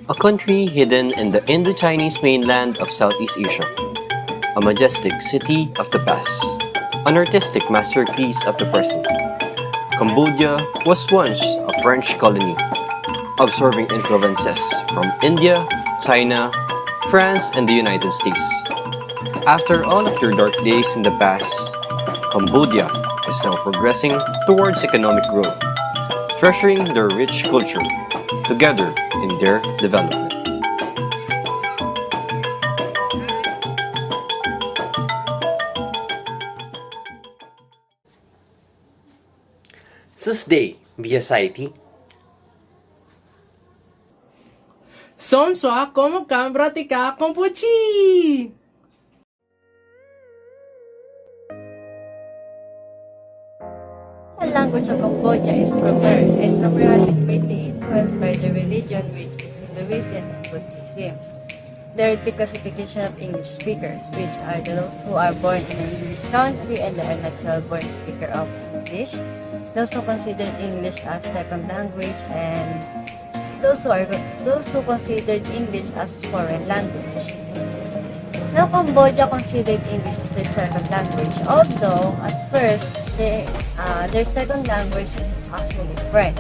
a country hidden in the Indo-Chinese mainland of Southeast Asia, a majestic city of the past, an artistic masterpiece of the present. Cambodia was once a French colony, absorbing influences from India, China, France, and the United States. After all of their dark days in the past, Cambodia is now progressing towards economic growth, treasuring their rich culture together in their development. Susday, Biasaiti. Somswa como cambratica compuchi. The language of Cambodia is Khmer and Khmer has been greatly influenced by the religion which is Hinduism and Buddhism. There is the classification of English speakers, which are those who are born in an English country and are natural born speaker of English, those who consider English as second language, and those who considered English as foreign language. Now, Cambodia considered English as their second language, although at first their second language is actually French.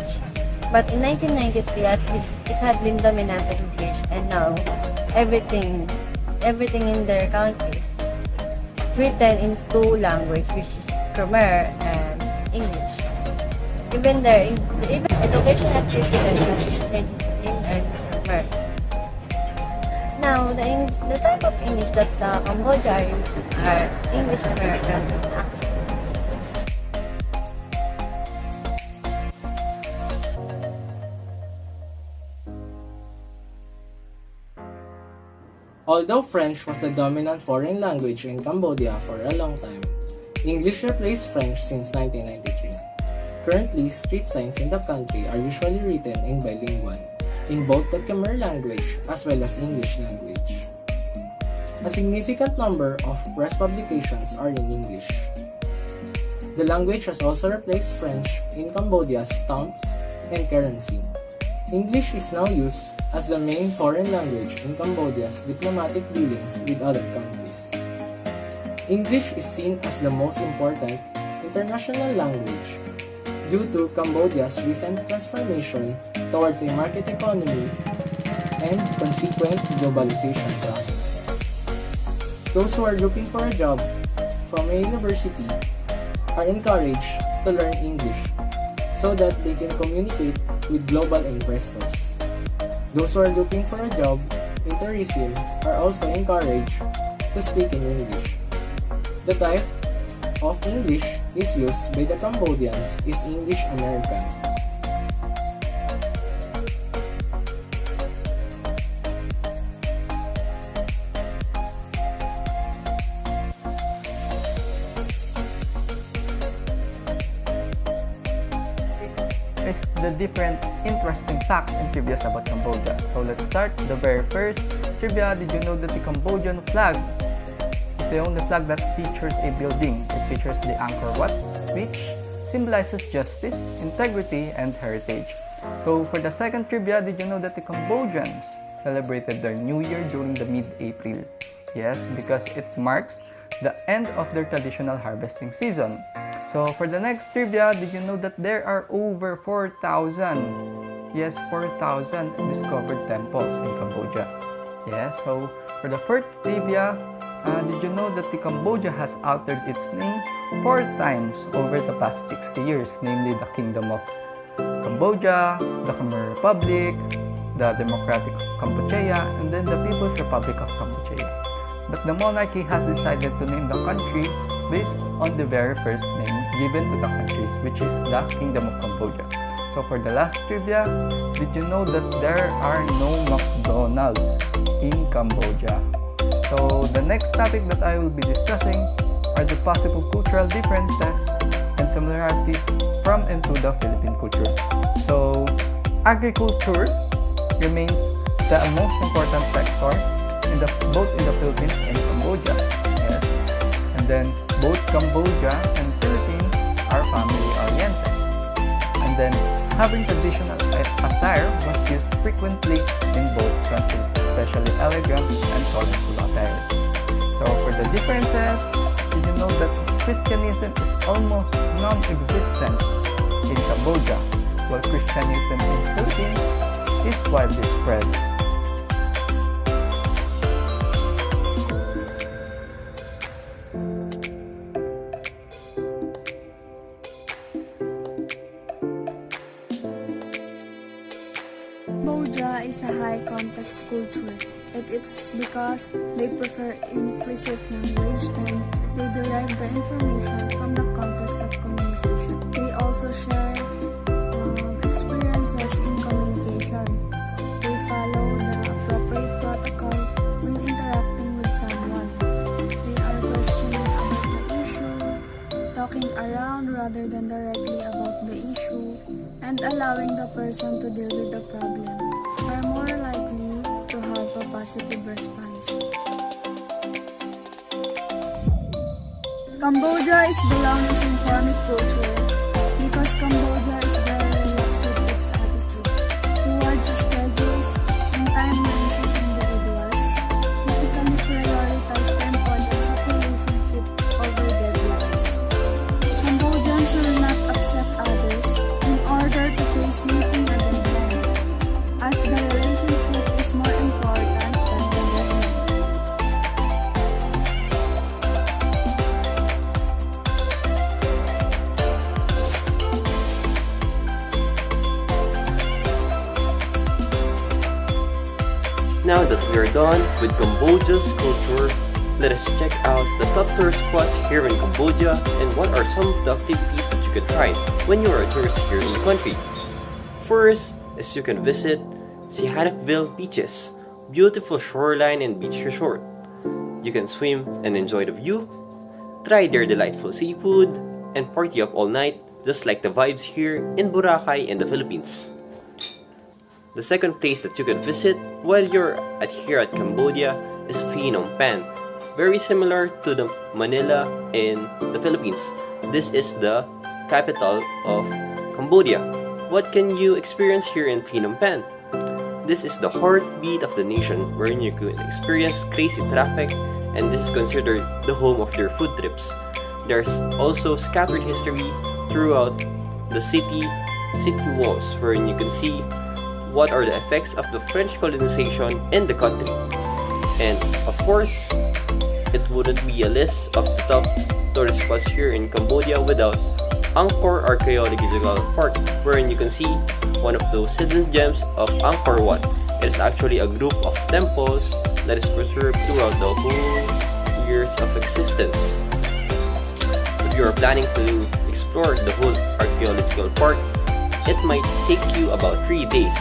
But in 1993, at least it had been dominant English, and now everything in their country is written in two languages, which is Khmer and English. Even educational system has been changed in Khmer. Now, the type of English that Cambodia are using are English American accent. Although French was the dominant foreign language in Cambodia for a long time, English replaced French since 1993. Currently, street signs in the country are usually written in bilingual, in both the Khmer language as well as English language. A significant number of press publications are in English. The language has also replaced French in Cambodia's stamps and currency. English is now used as the main foreign language in Cambodia's diplomatic dealings with other countries. English is seen as the most important international language due to Cambodia's recent transformation towards a market economy and consequent globalization process. Those who are looking for a job from a university are encouraged to learn English so that they can communicate with global investors. Those who are looking for a job in tourism are also encouraged to speak in English. The type of English is used by the Cambodians is English American. Is the different interesting facts and trivia about Cambodia. So let's start. The very first trivia, did you know that the Cambodian flag is the only flag that features a building? It features the Angkor Wat, which symbolizes justice, integrity, and heritage. So for the second trivia, did you know that the Cambodians celebrated their New Year during the mid-April? Yes, because it marks the end of their traditional harvesting season. So for the next trivia, did you know that there are over 4,000, yes, 4,000 discovered temples in Cambodia? Yes, so for the fourth trivia, did you know that the Cambodia has altered its name 4 times over the past 60 years, namely the Kingdom of Cambodia, the Khmer Republic, the Democratic of Kampuchea, and then the People's Republic of Kampuchea. But the monarchy has decided to name the country based on the very first name given to the country, which is the Kingdom of Cambodia. So for the last trivia, did you know that there are no McDonald's in Cambodia? So the next topic that I will be discussing are the possible cultural differences and similarities from and to the Philippine culture. So agriculture remains the most important sector both in the Philippines and Cambodia. Yes. And then both Cambodia and Philippines are family oriented. And then having traditional attire was used frequently in both countries, especially elegant and colorful attire. So for the differences, did you know that Christianism is almost non-existent in Cambodia, while Christianism in Philippines is widely spread? Cambodia is a high-context culture. It's because they prefer implicit language and they derive the information from the context of communication. They also share experiences in communication. They follow the appropriate protocol when interacting with someone. They are questioning about the issue, talking around rather than directly about the issue, and allowing the person to deal with the problem are more likely to have a positive response. Cambodia is belong in symphonic culture because Cambodia is very relaxed with its attitude towards schedules and timelines of individuals, typically prioritize the importance of relationship over deadlines. Cambodians will not upset others in order to face meeting a deadline, as the relationship is more important than the deadline. Now that we are done with Cambodia's culture, let us check out the top tourist spots here in Cambodia and what are some of the activities that you can try when you are a tourist here in the country. First is you can visit Sihanoukville beaches, beautiful shoreline and beach resort. You can swim and enjoy the view, try their delightful seafood, and party up all night just like the vibes here in Boracay in the Philippines. The second place that you can visit while you're here at Cambodia is Phnom Penh, very similar to the Manila in the Philippines. This is the capital of Cambodia. What can you experience here in Phnom Penh? This is the heartbeat of the nation wherein you can experience crazy traffic, and this is considered the home of their food trips. There's also scattered history throughout the city walls wherein you can see what are the effects of the French colonization in the country. And of course, it wouldn't be a list of the top tourist spots here in Cambodia without Angkor Archaeological Park, wherein you can see one of those hidden gems of Angkor Wat. It is actually a group of temples that is preserved throughout the whole years of existence. If you are planning to explore the whole archaeological park, it might take you about 3 days.